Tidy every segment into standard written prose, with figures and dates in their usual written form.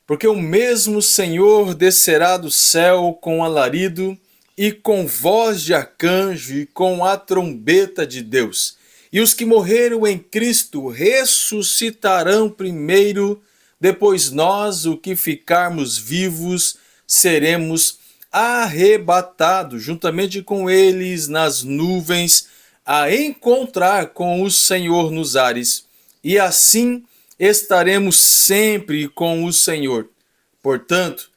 Porque o mesmo Senhor descerá do céu com alarido e com voz de arcanjo e com a trombeta de Deus. E os que morreram em Cristo ressuscitarão primeiro, depois nós, o que ficarmos vivos, seremos arrebatados juntamente com eles nas nuvens, a encontrar com o Senhor nos ares. E assim estaremos sempre com o Senhor. Portanto,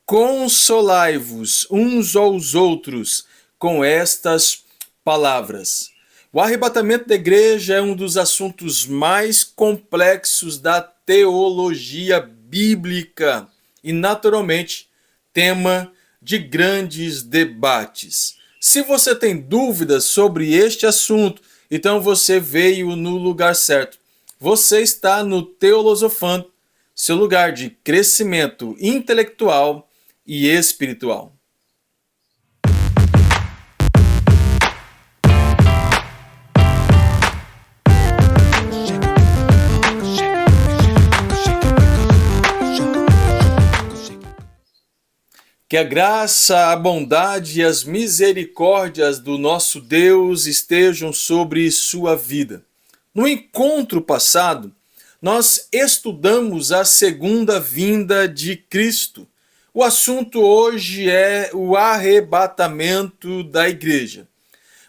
consolai-vos uns aos outros com estas palavras. O arrebatamento da igreja é um dos assuntos mais complexos da teologia bíblica e, naturalmente, tema de grandes debates. Se você tem dúvidas sobre este assunto, então você veio no lugar certo. Você está no Teolosofando, seu lugar de crescimento intelectual e espiritual. Que a graça, a bondade e as misericórdias do nosso Deus estejam sobre sua vida. No encontro passado, nós estudamos a segunda vinda de Cristo. O assunto hoje é o arrebatamento da igreja.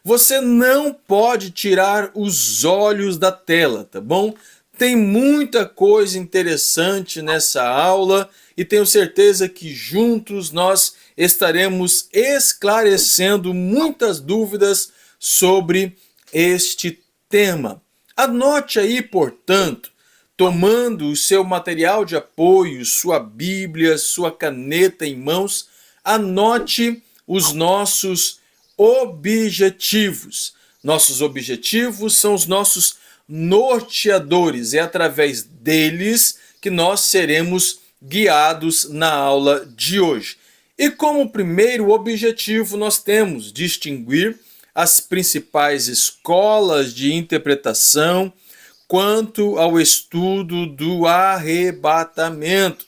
Você não pode tirar os olhos da tela, tá bom? Tem muita coisa interessante nessa aula e tenho certeza que juntos nós estaremos esclarecendo muitas dúvidas sobre este tema. Anote aí, portanto, tomando o seu material de apoio, sua Bíblia, sua caneta em mãos, anote os nossos objetivos. Nossos objetivos são os nossos norteadores. É através deles que nós seremos guiados na aula de hoje. E como primeiro objetivo nós temos distinguir as principais escolas de interpretação quanto ao estudo do arrebatamento.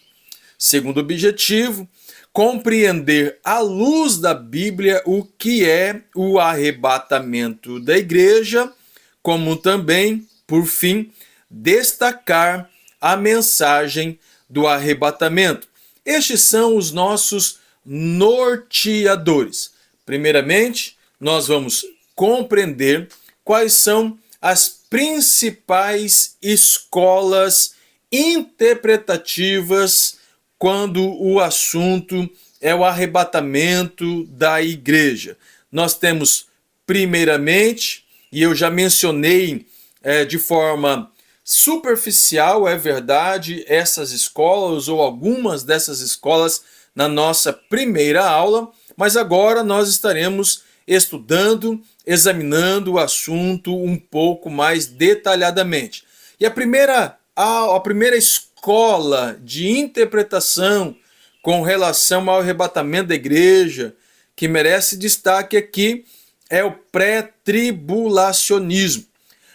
Segundo objetivo, compreender à luz da Bíblia o que é o arrebatamento da igreja, como também, por fim, destacar a mensagem do arrebatamento. Estes são os nossos norteadores. Primeiramente, nós vamos compreender quais são as principais escolas interpretativas quando o assunto é o arrebatamento da igreja. Nós temos, primeiramente, e eu já mencionei de forma superficial, é verdade, essas escolas ou algumas dessas escolas na nossa primeira aula, mas agora nós estaremos estudando, examinando o assunto um pouco mais detalhadamente. E a primeira escola de interpretação com relação ao arrebatamento da igreja que merece destaque aqui é o pré-tribulacionismo.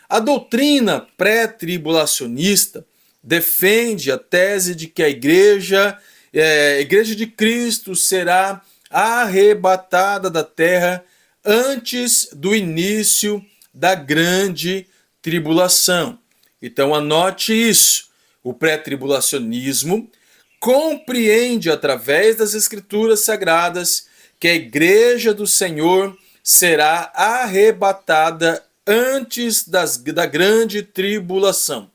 A doutrina pré-tribulacionista defende a tese de que a igreja de Cristo será arrebatada da terra antes do início da grande tribulação. Então anote isso. O pré-tribulacionismo compreende através das escrituras sagradas que a igreja do Senhor será arrebatada antes da grande tribulação.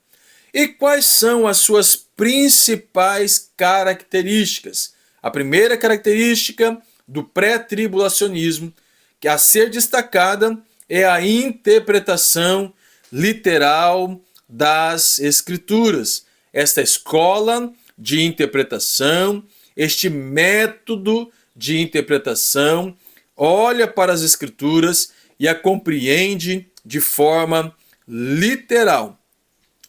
E quais são as suas principais características? A primeira característica do pré-tribulacionismo, que a ser destacada, é a interpretação literal das Escrituras. Esta escola de interpretação, este método de interpretação, olha para as Escrituras e a compreende de forma literal.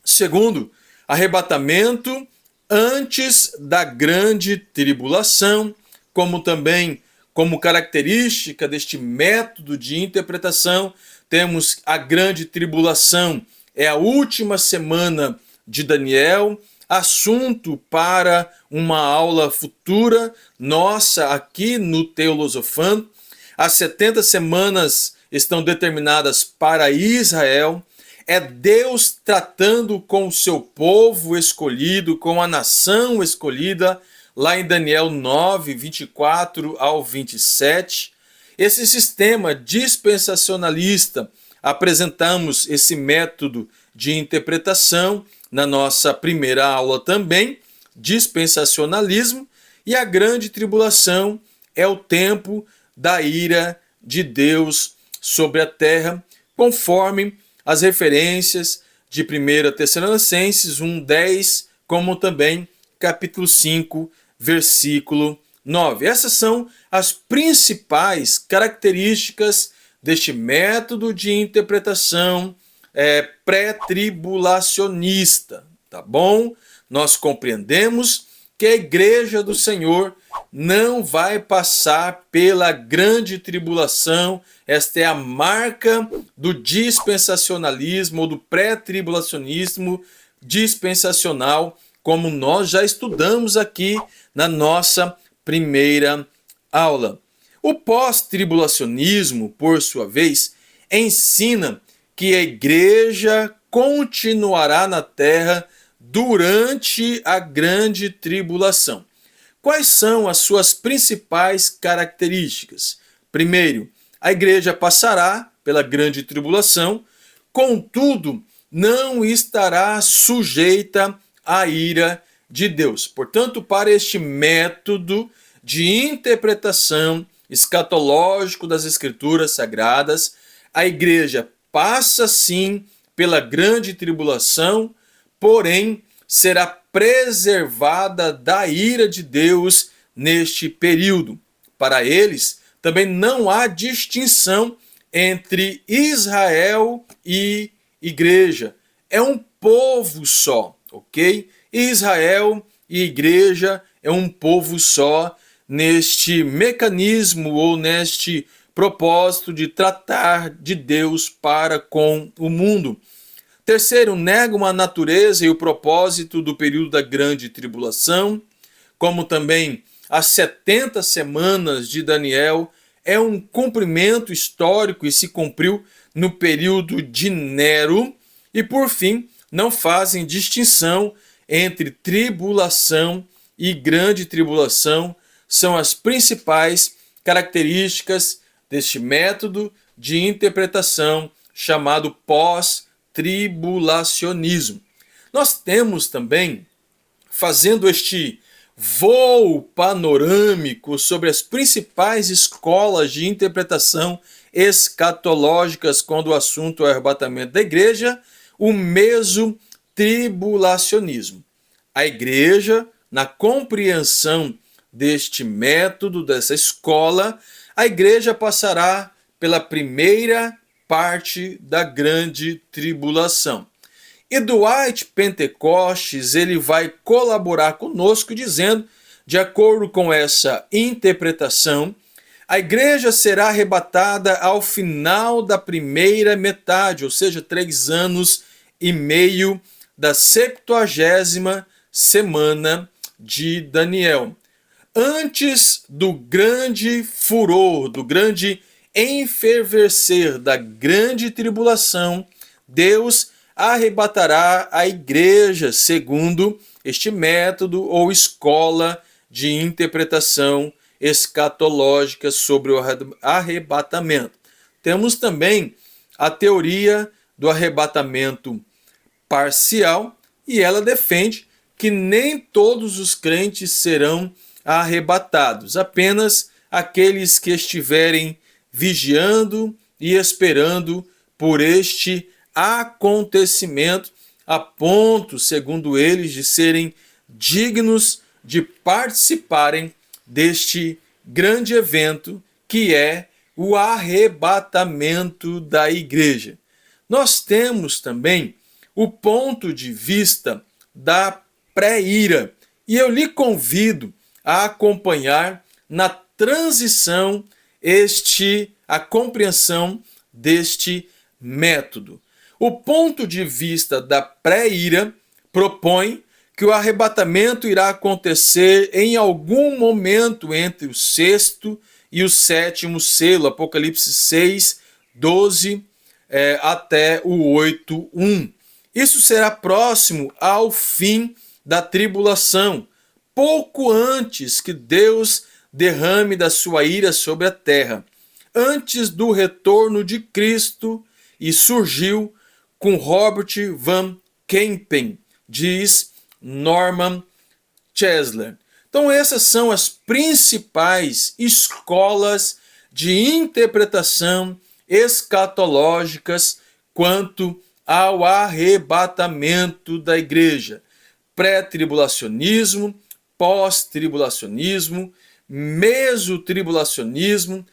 Segundo, arrebatamento antes da grande tribulação, como também como característica deste método de interpretação, temos a grande tribulação, é a última semana de Daniel, assunto para uma aula futura nossa aqui no Teolosofando. As 70 semanas estão determinadas para Israel. É Deus tratando com o seu povo escolhido, com a nação escolhida, lá em Daniel 9, 24 ao 27. Esse sistema dispensacionalista, apresentamos esse método de interpretação na nossa primeira aula também, dispensacionalismo, e a grande tribulação é o tempo da ira de Deus sobre a terra, conforme as referências de 1 Tessalonicenses 1:10, como também capítulo 5, versículo 9. Essas são as principais características deste método de interpretação pré-tribulacionista, tá bom? Nós compreendemos que a igreja do Senhor não vai passar pela grande tribulação. Esta é a marca do dispensacionalismo ou do pré-tribulacionismo dispensacional, como nós já estudamos aqui na nossa primeira aula. O pós-tribulacionismo, por sua vez, ensina que a igreja continuará na terra durante a grande tribulação. Quais são as suas principais características? Primeiro, a igreja passará pela grande tribulação, contudo, não estará sujeita à ira de Deus. Portanto, para este método de interpretação escatológico das Escrituras Sagradas, a igreja passa sim pela grande tribulação, porém será preservada da ira de Deus neste período. Para eles, também não há distinção entre Israel e igreja. É um povo só, ok? Israel e igreja é um povo só neste mecanismo ou neste propósito de tratar de Deus para com o mundo. Terceiro, negam a natureza e o propósito do período da grande tribulação, como também as 70 semanas de Daniel é um cumprimento histórico e se cumpriu no período de Nero. E por fim, não fazem distinção entre tribulação e grande tribulação. São as principais características deste método de interpretação chamado pós-tribulacionismo. Nós temos também, fazendo este voo panorâmico sobre as principais escolas de interpretação escatológicas quando o assunto é o arrebatamento da igreja, o mesotribulacionismo. A igreja, na compreensão deste método, dessa escola, a igreja passará pela primeira parte da grande tribulação. E Dwight Pentecostes, ele vai colaborar conosco dizendo, de acordo com essa interpretação, a igreja será arrebatada ao final da primeira metade, ou seja, 3 anos e meio da 70ª semana de Daniel. Antes do grande furor, do grande enfervecer da grande tribulação, Deus arrebatará a igreja segundo este método ou escola de interpretação escatológica sobre o arrebatamento. Temos também a teoria do arrebatamento parcial e ela defende que nem todos os crentes serão arrebatados, apenas aqueles que estiverem vigiando e esperando por este acontecimento, a ponto, segundo eles, de serem dignos de participarem deste grande evento que é o arrebatamento da igreja. Nós temos também o ponto de vista da pré-ira, e eu lhe convido a acompanhar na transição a compreensão deste método. O ponto de vista da pré-ira propõe que que o arrebatamento irá acontecer em algum momento entre o sexto e o sétimo selo, Apocalipse 6, 12 até o 8, 1. Isso será próximo ao fim da tribulação, pouco antes que Deus derrame da sua ira sobre a terra, antes do retorno de Cristo, e surgiu com Robert Van Kempen, diz Norman Chesler. Então essas são as principais escolas de interpretação escatológicas quanto ao arrebatamento da igreja: pré-tribulacionismo, pós-tribulacionismo, mesotribulacionismo,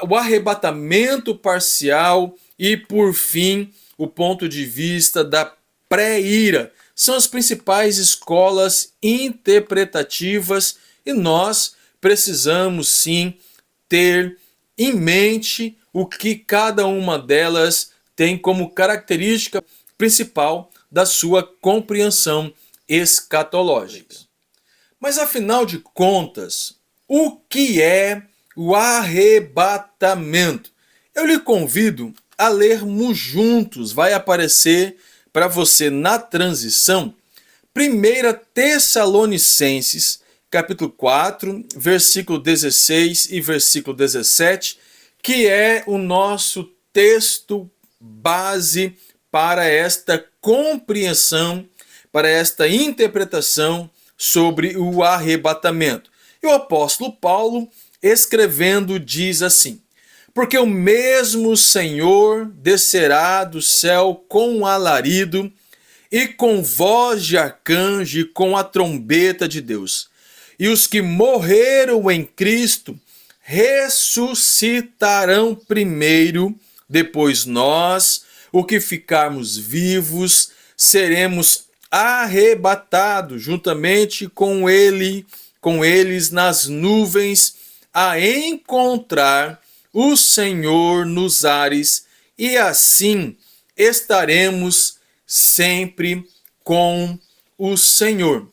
o arrebatamento parcial e, por fim, o ponto de vista da pré-ira. São as principais escolas interpretativas e nós precisamos sim ter em mente o que cada uma delas tem como característica principal da sua compreensão escatológica. Mas afinal de contas, o que é o arrebatamento? Eu lhe convido a lermos juntos, vai aparecer para você na transição, 1 Tessalonicenses, capítulo 4, versículo 16 e versículo 17, que é o nosso texto base para esta compreensão, para esta interpretação sobre o arrebatamento. E o apóstolo Paulo, escrevendo, diz assim: porque o mesmo Senhor descerá do céu com alarido e com voz de arcanjo e com a trombeta de Deus. E os que morreram em Cristo ressuscitarão primeiro, depois nós, o que ficarmos vivos, seremos arrebatados juntamente com eles nas nuvens, a encontrar o Senhor nos ares, e assim estaremos sempre com o Senhor.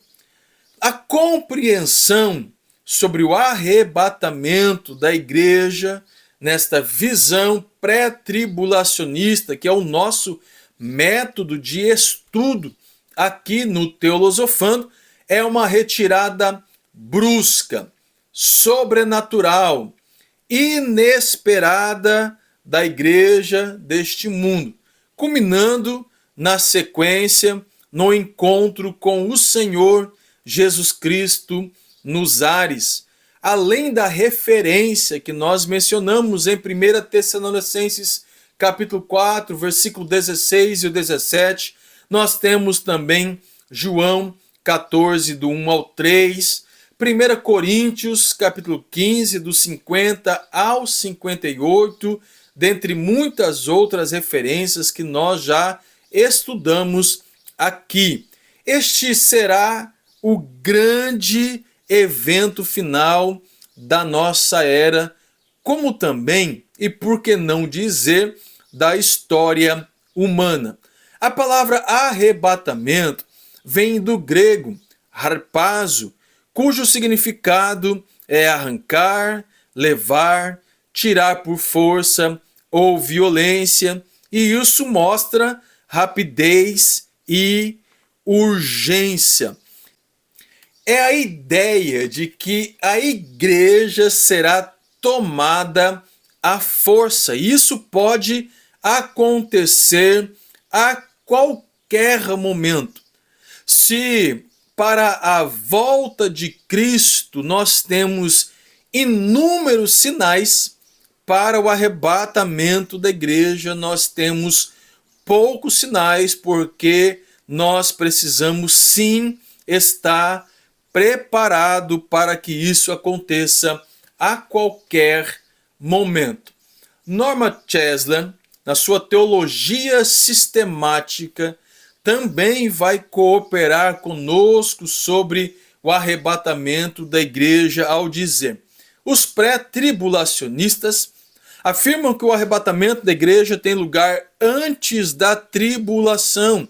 A compreensão sobre o arrebatamento da igreja, nesta visão pré-tribulacionista, que é o nosso método de estudo aqui no Teolosofando, é uma retirada brusca, sobrenatural, inesperada da igreja deste mundo, culminando na sequência no encontro com o Senhor Jesus Cristo nos ares, além da referência que nós mencionamos em 1 Tessalonicenses capítulo 4, versículo 16 e 17, nós temos também João 14, do 1 ao 3, 1 Coríntios, capítulo 15, do 50 ao 58, dentre muitas outras referências que nós já estudamos aqui. Este será o grande evento final da nossa era, como também, e por que não dizer, da história humana. A palavra arrebatamento vem do grego harpazo, cujo significado é arrancar, levar, tirar por força ou violência, e isso mostra rapidez e urgência. É a ideia de que a igreja será tomada à força. Isso pode acontecer a qualquer momento. Se para a volta de Cristo nós temos inúmeros sinais, para o arrebatamento da igreja nós temos poucos sinais, porque nós precisamos sim estar preparado para que isso aconteça a qualquer momento. Norman Chesler, na sua teologia sistemática, também vai cooperar conosco sobre o arrebatamento da igreja ao dizer: os pré-tribulacionistas afirmam que o arrebatamento da igreja tem lugar antes da tribulação.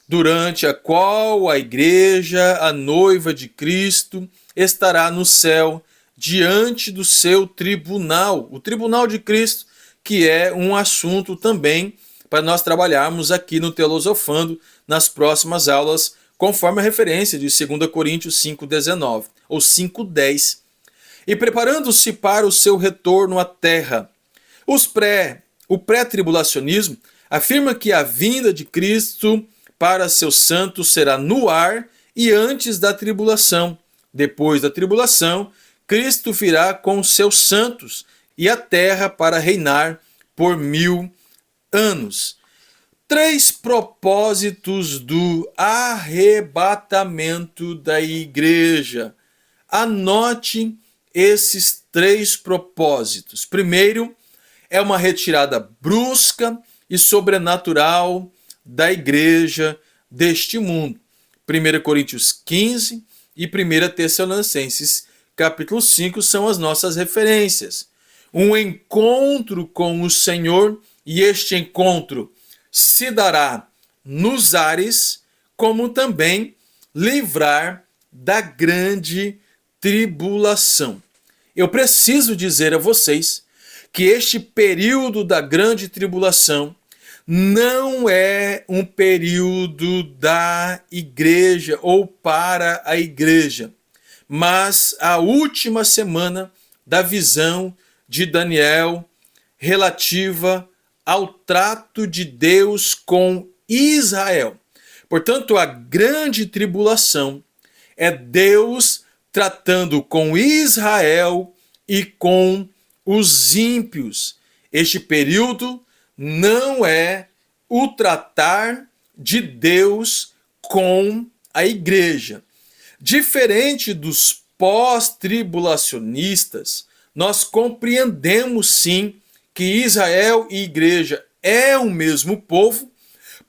durante a qual a igreja, a noiva de Cristo, estará no céu diante do seu tribunal, o tribunal de Cristo, que é um assunto também para nós trabalharmos aqui no Teolosofando nas próximas aulas, conforme a referência de 2 Coríntios 5,19 ou 5,10. E preparando-se para o seu retorno à terra. O pré-tribulacionismo afirma que a vinda de Cristo para seus santos será no ar e antes da tribulação. Depois da tribulação, Cristo virá com os seus santos e a terra para reinar por 1000 anos. 3 propósitos do arrebatamento da igreja. Anote esses 3 propósitos. Primeiro, é uma retirada brusca e sobrenatural da igreja deste mundo. 1 Coríntios 15 e 1 Tessalonicenses capítulo 5 são as nossas referências. Um encontro com o Senhor, e este encontro se dará nos ares, como também livrar da grande tribulação. Eu preciso dizer a vocês que este período da grande tribulação não é um período da igreja ou para a igreja, mas a última semana da visão de Daniel relativa ao trato de Deus com Israel. Portanto, a grande tribulação é Deus tratando com Israel e com os ímpios. Este período não é o tratar de Deus com a igreja. Diferente dos pós-tribulacionistas, nós compreendemos sim que Israel e igreja é o mesmo povo,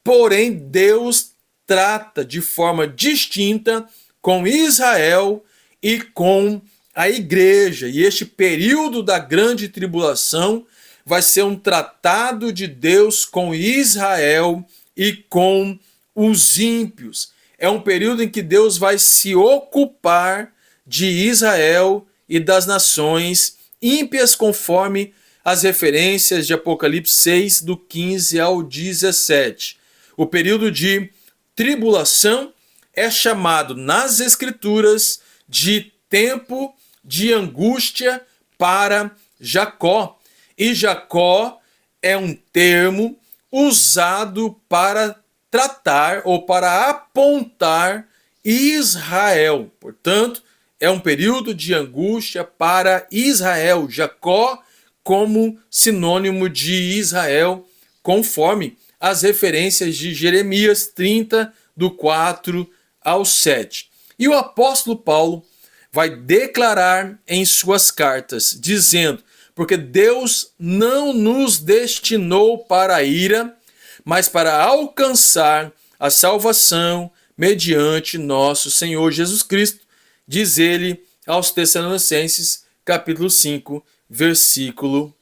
porém Deus trata de forma distinta com Israel e com a igreja. E este período da grande tribulação vai ser um tratado de Deus com Israel e com os ímpios. É um período em que Deus vai se ocupar de Israel e das nações ímpias, conforme as referências de Apocalipse 6, do 15 ao 17. O período de tribulação é chamado nas Escrituras de tempo de angústia para Jacó. E Jacó é um termo usado para tratar ou para apontar Israel. Portanto, é um período de angústia para Israel. Jacó como sinônimo de Israel, conforme as referências de Jeremias 30, do 4 ao 7. E o apóstolo Paulo vai declarar em suas cartas, dizendo: porque Deus não nos destinou para a ira, mas para alcançar a salvação mediante nosso Senhor Jesus Cristo, diz ele aos Tessalonicenses, capítulo 5, versículo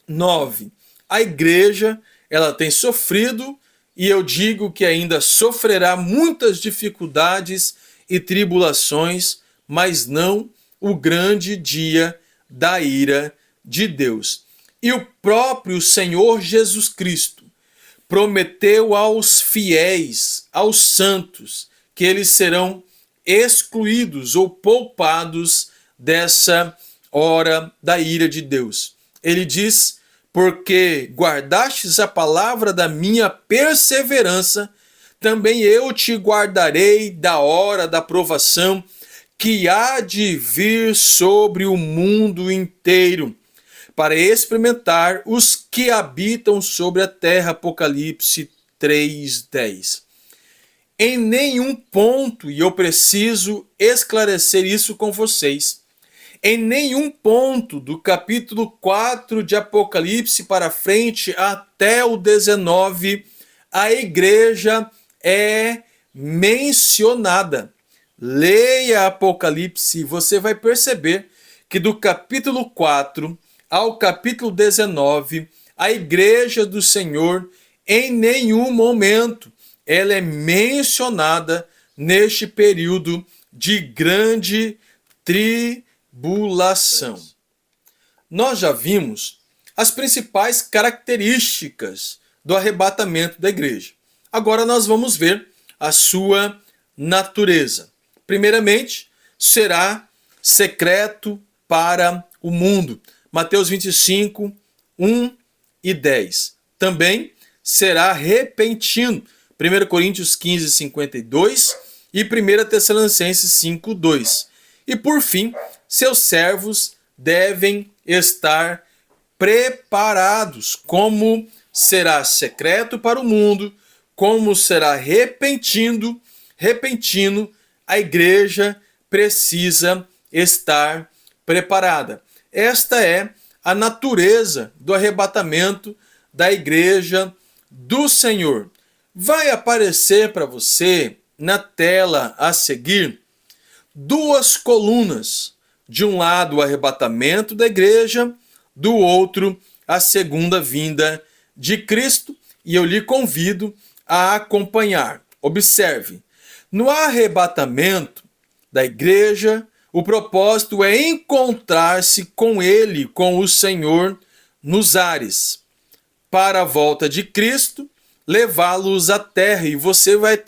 9. A igreja, ela tem sofrido, e eu digo que ainda sofrerá muitas dificuldades e tribulações, mas não o grande dia da ira de Deus. E o próprio Senhor Jesus Cristo prometeu aos fiéis, aos santos, que eles serão excluídos ou poupados dessa hora da ira de Deus. Ele diz: porque guardastes a palavra da minha perseverança, também eu te guardarei da hora da provação que há de vir sobre o mundo inteiro, para experimentar os que habitam sobre a terra. Apocalipse 3:10. Em nenhum ponto, e eu preciso esclarecer isso com vocês, em nenhum ponto do capítulo 4 de Apocalipse para frente até o 19, a igreja é mencionada. Leia Apocalipse e você vai perceber que do capítulo 4 ao capítulo 19, a igreja do Senhor em nenhum momento ela é mencionada neste período de grande tribulação. Nós já vimos as principais características do arrebatamento da igreja. Agora nós vamos ver a sua natureza. Primeiramente, será secreto para o mundo. Mateus 25, 1 e 10. Também será repentino. 1 Coríntios 15, 52 e 1 Tessalonicenses 5, 2. E por fim, seus servos devem estar preparados, como será secreto para o mundo, como será repentino, a igreja precisa estar preparada. Esta é a natureza do arrebatamento da igreja do Senhor. Vai aparecer para você na tela a seguir duas colunas. De um lado, o arrebatamento da igreja, do outro, a segunda vinda de Cristo. E eu lhe convido a acompanhar. Observe, no arrebatamento da igreja, o propósito é encontrar-se com Ele, com o Senhor, nos ares. Para a volta de Cristo, levá-los à terra. E você vai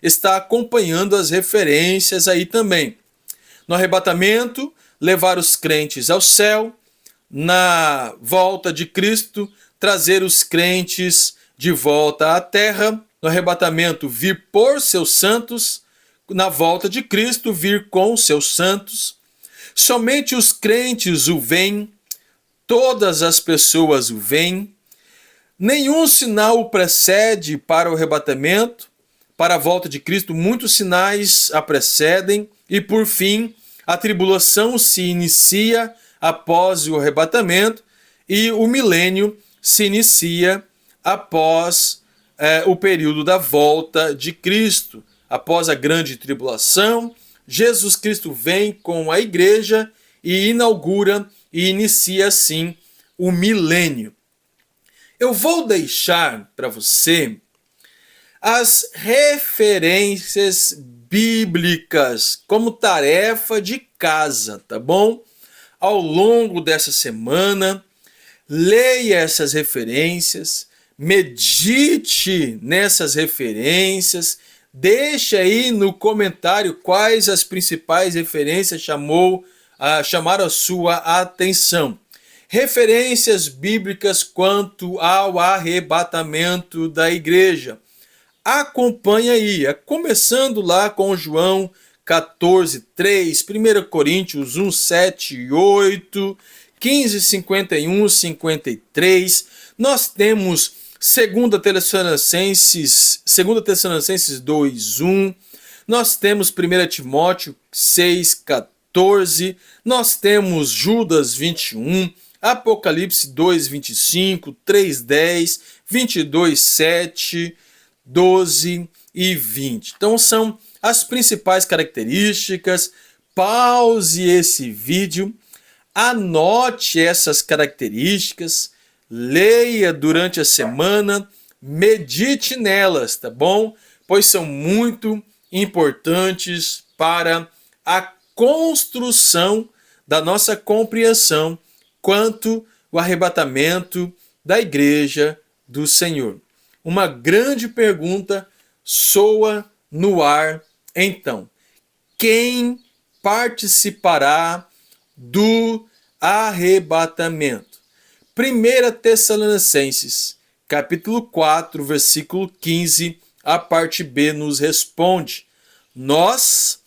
estar acompanhando as referências aí também. No arrebatamento, levar os crentes ao céu. Na volta de Cristo, trazer os crentes de volta à terra. No arrebatamento, vir por seus santos. Na volta de Cristo, vir com seus santos. Somente os crentes o veem, todas as pessoas o veem. Nenhum sinal o precede para o arrebatamento. Para a volta de Cristo, muitos sinais a precedem. E por fim, a tribulação se inicia após o arrebatamento e o milênio se inicia após o período da volta de Cristo. Após a grande tribulação, Jesus Cristo vem com a igreja e inaugura e inicia assim o milênio. Eu vou deixar para você as referências bíblicas como tarefa de casa, tá bom? Ao longo dessa semana, leia essas referências, medite nessas referências, deixe aí no comentário quais as principais referências chamaram a sua atenção. Referências bíblicas quanto ao arrebatamento da igreja. Acompanhe aí, começando lá com João 14, 3, 1 Coríntios 1, 7 e 8, 15, 51, 53. Nós temos 2 Tessalonicenses 2, 1. Nós temos 1 Timóteo 6, 14. Nós temos Judas 21. Apocalipse 2, 25, 3, 10, 22, 7, 12 e 20. Então são as principais características. Pause esse vídeo, anote essas características, leia durante a semana, medite nelas, tá bom? Pois são muito importantes para a construção da nossa compreensão quanto ao arrebatamento da igreja do Senhor. Uma grande pergunta soa no ar, então. Quem participará do arrebatamento? 1 Tessalonicenses, capítulo 4, versículo 15, a parte B nos responde: nós,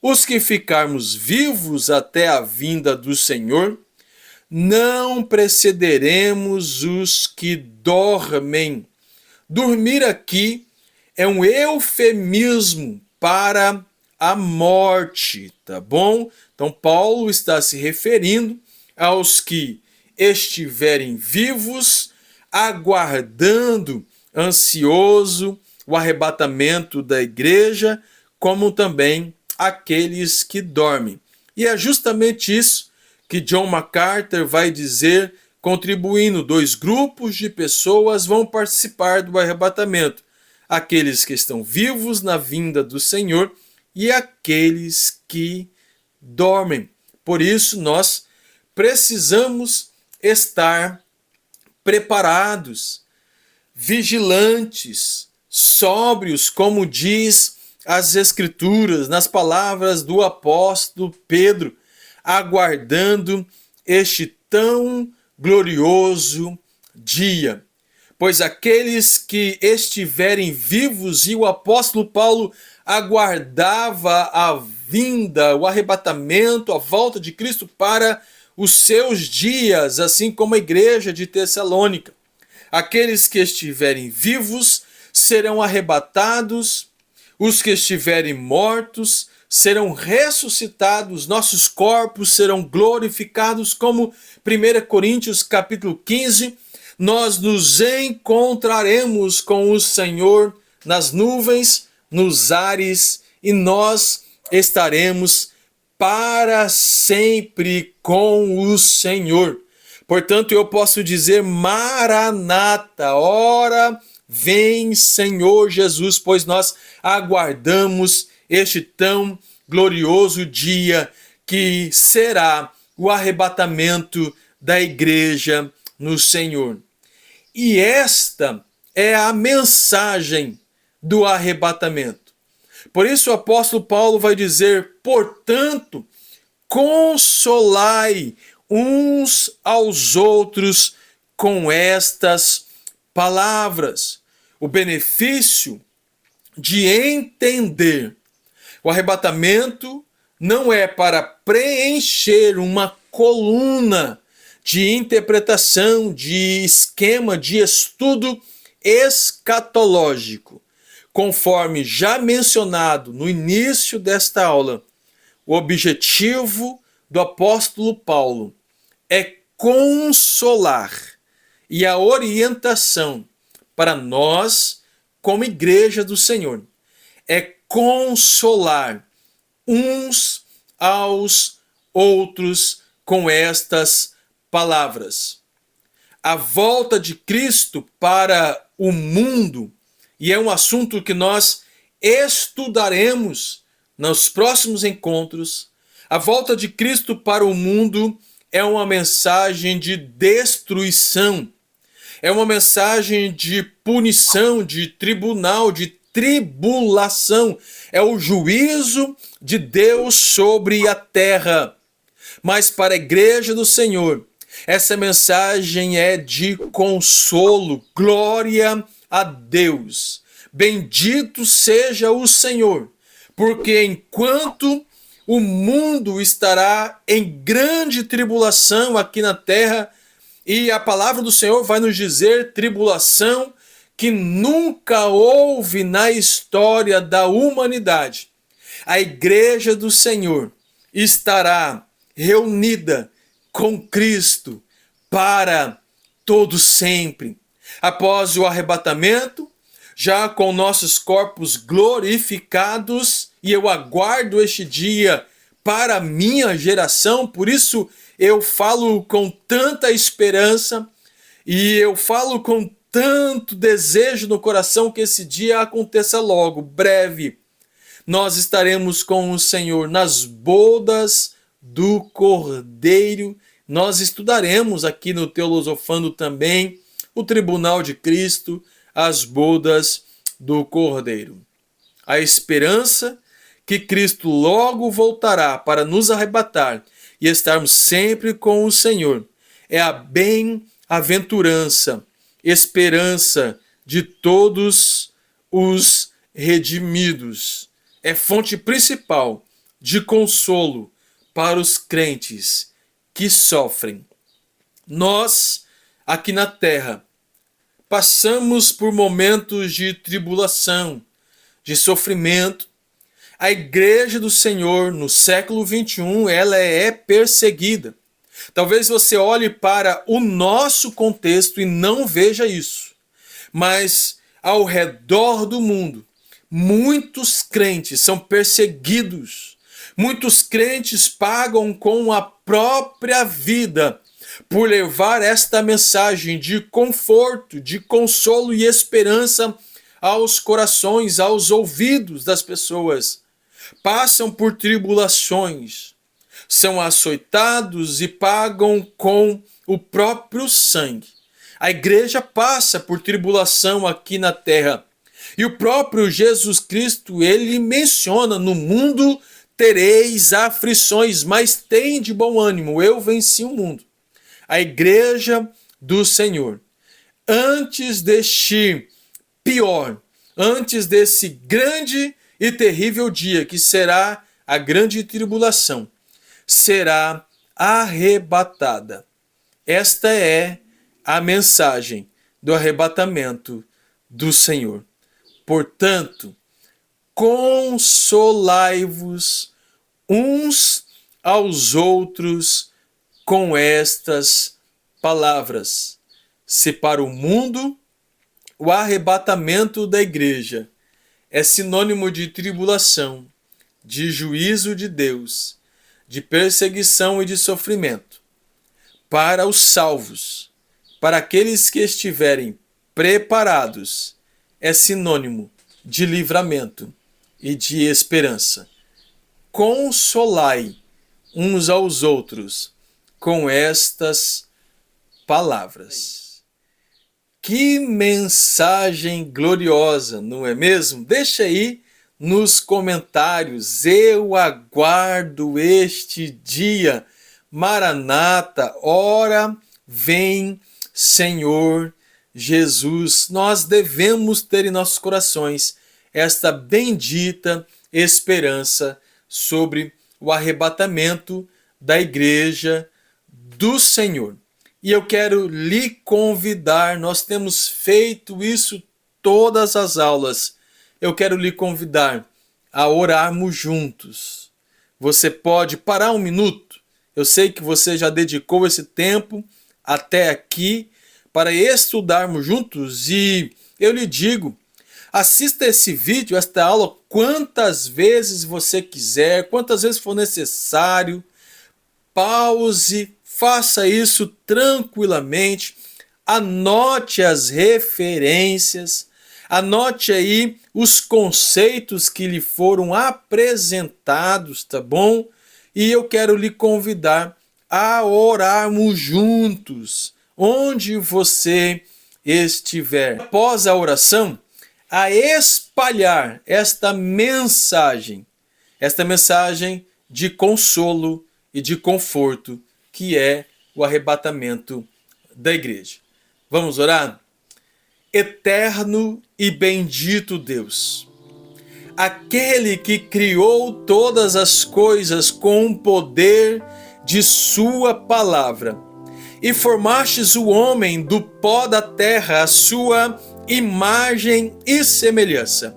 os que ficarmos vivos até a vinda do Senhor, não precederemos os que dormem. Dormir aqui é um eufemismo para a morte, tá bom? Então Paulo está se referindo aos que estiverem vivos, aguardando ansioso o arrebatamento da igreja, como também aqueles que dormem. E é justamente isso que John MacArthur vai dizer, contribuindo. 2 grupos de pessoas vão participar do arrebatamento: aqueles que estão vivos na vinda do Senhor e aqueles que dormem. Por isso, nós precisamos estar preparados, vigilantes, sóbrios, como diz as Escrituras, nas palavras do apóstolo Pedro, aguardando este tão glorioso dia. Pois aqueles que estiverem vivos, e o apóstolo Paulo aguardava a vinda, o arrebatamento, a volta de Cristo para os seus dias, assim como a igreja de Tessalônica. Aqueles que estiverem vivos serão arrebatados, os que estiverem mortos serão ressuscitados, nossos corpos serão glorificados, como 1 Coríntios capítulo 15, nós nos encontraremos com o Senhor nas nuvens, nos ares, e nós estaremos para sempre com o Senhor. Portanto, eu posso dizer: Maranata, ora vem, Senhor Jesus, pois nós aguardamos este tão glorioso dia que será o arrebatamento da igreja no Senhor. E esta é a mensagem do arrebatamento. Por isso o apóstolo Paulo vai dizer: portanto, consolai uns aos outros com estas palavras. O benefício de entender o arrebatamento não é para preencher uma coluna de interpretação, de esquema, de estudo escatológico. Conforme já mencionado no início desta aula, o objetivo do apóstolo Paulo é consolar, e a orientação para nós, como igreja do Senhor, é consolar uns aos outros com estas palavras. A volta de Cristo para o mundo, e é um assunto que nós estudaremos nos próximos encontros, a volta de Cristo para o mundo é uma mensagem de destruição, é uma mensagem de punição, de tribunal, de tribulação, é o juízo de Deus sobre a terra. Mas para a igreja do Senhor, essa mensagem é de consolo. Glória a Deus. Bendito seja o Senhor, porque enquanto o mundo estará em grande tribulação aqui na terra, e a palavra do Senhor vai nos dizer tribulação que nunca houve na história da humanidade, a igreja do Senhor estará reunida com Cristo para todo sempre. Após o arrebatamento, já com nossos corpos glorificados, e eu aguardo este dia para a minha geração, por isso eu falo com tanta esperança e eu falo com tanto desejo no coração que esse dia aconteça logo, breve. Nós estaremos com o Senhor nas bodas do Cordeiro. Nós estudaremos aqui no Teolosofando também o tribunal de Cristo, as bodas do Cordeiro. A esperança que Cristo logo voltará para nos arrebatar e estarmos sempre com o Senhor é a bem-aventurança, esperança de todos os redimidos. É fonte principal de consolo para os crentes que sofrem. Nós, aqui na terra, passamos por momentos de tribulação, de sofrimento. A igreja do Senhor no século 21, ela é perseguida. Talvez você olhe para o nosso contexto e não veja isso. Mas ao redor do mundo, muitos crentes são perseguidos. Muitos crentes pagam com a própria vida por levar esta mensagem de conforto, de consolo e esperança aos corações, aos ouvidos das pessoas. Passam por tribulações, são açoitados e pagam com o próprio sangue. A igreja passa por tribulação aqui na terra. E o próprio Jesus Cristo, ele menciona: no mundo tereis aflições, mas tem de bom ânimo, eu venci o mundo. A igreja do Senhor, antes deste pior, antes desse grande e terrível dia, que será a grande tribulação, será arrebatada. Esta é a mensagem do arrebatamento do Senhor. Portanto, consolai-vos uns aos outros com estas palavras. Se para o mundo o arrebatamento da igreja é sinônimo de tribulação, de juízo de Deus, de perseguição e de sofrimento, para os salvos, para aqueles que estiverem preparados, é sinônimo de livramento e de esperança. Consolai uns aos outros com estas palavras. Que mensagem gloriosa, não é mesmo? Deixa aí nos comentários. Eu aguardo este dia. Maranata, ora vem, Senhor Jesus. Nós devemos ter em nossos corações esta bendita esperança sobre o arrebatamento da igreja do Senhor. E eu quero lhe convidar, nós temos feito isso todas as aulas. Eu quero lhe convidar a orarmos juntos. Você pode parar um minuto. Eu sei que você já dedicou esse tempo até aqui para estudarmos juntos, e eu lhe digo, assista esse vídeo, esta aula, quantas vezes você quiser, quantas vezes for necessário. Pause, faça isso tranquilamente, anote as referências, anote aí os conceitos que lhe foram apresentados, tá bom? E eu quero lhe convidar a orarmos juntos, onde você estiver. Após a oração, a espalhar esta mensagem de consolo e de conforto, que é o arrebatamento da igreja. Vamos orar? Eterno e bendito Deus, aquele que criou todas as coisas com o poder de sua palavra, e formastes o homem do pó da terra, a sua imagem e semelhança.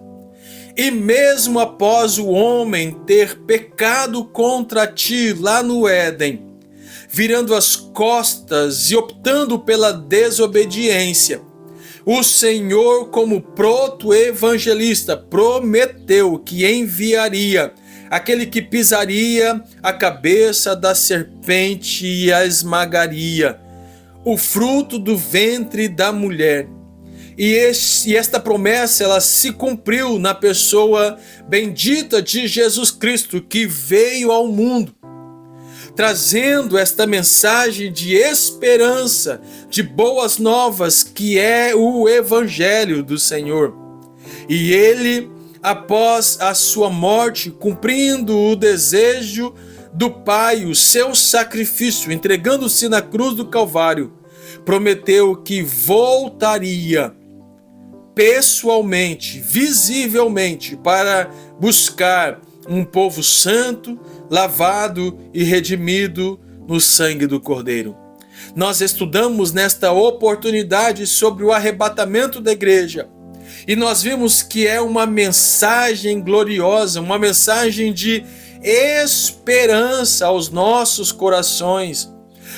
E mesmo após o homem ter pecado contra ti lá no Éden, virando as costas e optando pela desobediência, o Senhor, como proto-evangelista, prometeu que enviaria aquele que pisaria a cabeça da serpente e a esmagaria, o fruto do ventre da mulher. E esta promessa, ela se cumpriu na pessoa bendita de Jesus Cristo, que veio ao mundo, trazendo esta mensagem de esperança, de boas novas, que é o Evangelho do Senhor. E ele, após a sua morte, cumprindo o desejo do Pai, o seu sacrifício, entregando-se na cruz do Calvário, prometeu que voltaria pessoalmente, visivelmente, para buscar um povo santo, lavado e redimido no sangue do Cordeiro. Nós estudamos nesta oportunidade sobre o arrebatamento da igreja, e nós vimos que é uma mensagem gloriosa, uma mensagem de esperança aos nossos corações.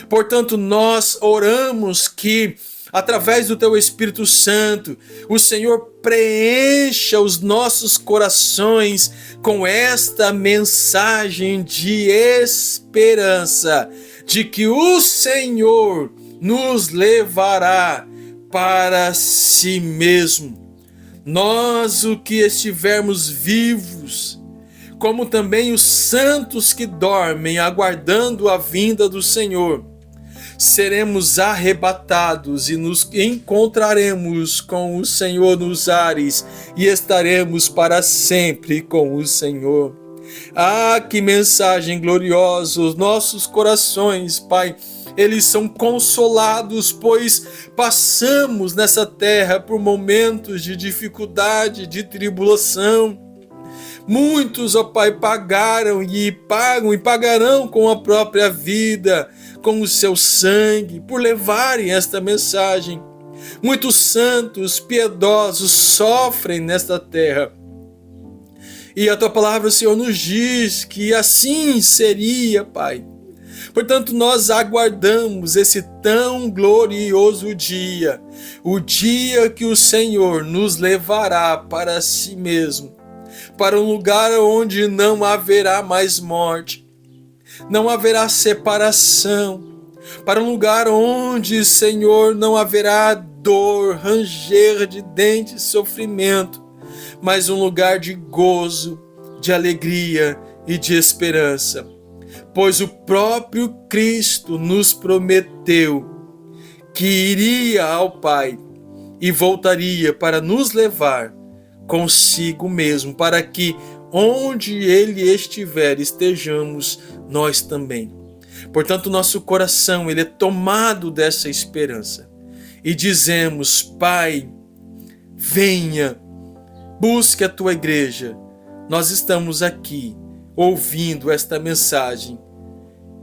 Portanto, nós oramos que, através do teu Espírito Santo, o Senhor preencha os nossos corações com esta mensagem de esperança, de que o Senhor nos levará para si mesmo. nós, o que estivermos vivos, como também os santos que dormem, aguardando a vinda do Senhor, seremos arrebatados e nos encontraremos com o Senhor nos ares e estaremos para sempre com o Senhor. Ah, que mensagem gloriosa! Os nossos corações, Pai, eles são consolados, pois passamos nessa terra por momentos de dificuldade, de tribulação. Muitos, ó Pai, pagaram e pagam e pagarão com a própria vida, com o seu sangue, por levarem esta mensagem. Muitos santos, piedosos, sofrem nesta terra. E a Tua palavra, Senhor, nos diz que assim seria, Pai. Portanto, nós aguardamos esse tão glorioso dia, o dia que o Senhor nos levará para si mesmo, para um lugar onde não haverá mais morte, não haverá separação, para um lugar onde, Senhor, não haverá dor, ranger de dentes, sofrimento, mas um lugar de gozo, de alegria e de esperança. Pois o próprio Cristo nos prometeu que iria ao Pai e voltaria para nos levar consigo mesmo, para que onde Ele estiver, estejamos nós também. Portanto, nosso coração ele é tomado dessa esperança e dizemos: Pai, venha, busque a Tua igreja. Nós estamos aqui ouvindo esta mensagem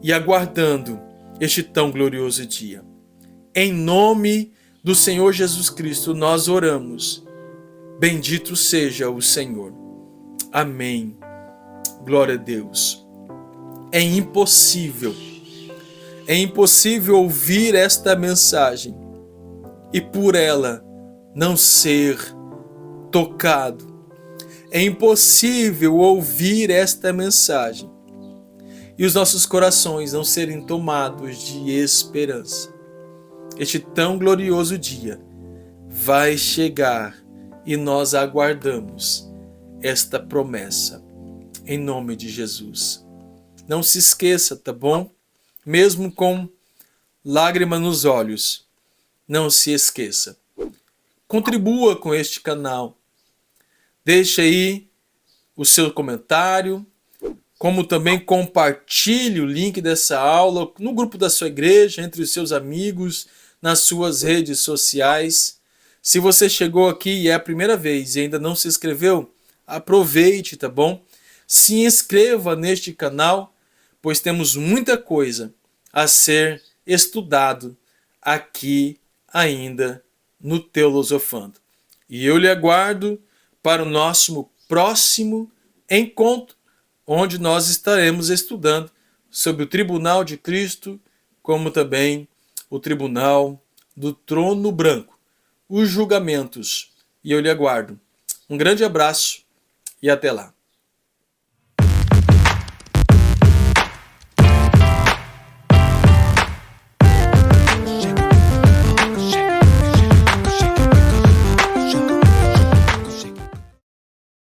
e aguardando este tão glorioso dia. Em nome do Senhor Jesus Cristo nós oramos. Bendito seja o Senhor. Amém. Glória a Deus. É impossível ouvir esta mensagem e por ela não ser tocado. É impossível ouvir esta mensagem e os nossos corações não serem tomados de esperança. Este tão glorioso dia vai chegar e nós aguardamos esta promessa em nome de Jesus. Não se esqueça, tá bom? Mesmo com lágrima nos olhos, não se esqueça. Contribua com este canal. Deixe aí o seu comentário, como também compartilhe o link dessa aula no grupo da sua igreja, entre os seus amigos, nas suas redes sociais. Se você chegou aqui e é a primeira vez e ainda não se inscreveu, aproveite, tá bom? Se inscreva neste canal, pois temos muita coisa a ser estudado aqui ainda no Teolosofando. E eu lhe aguardo para o nosso próximo encontro, onde nós estaremos estudando sobre o Tribunal de Cristo, como também o Tribunal do Trono Branco, os julgamentos. E eu lhe aguardo. Um grande abraço e até lá.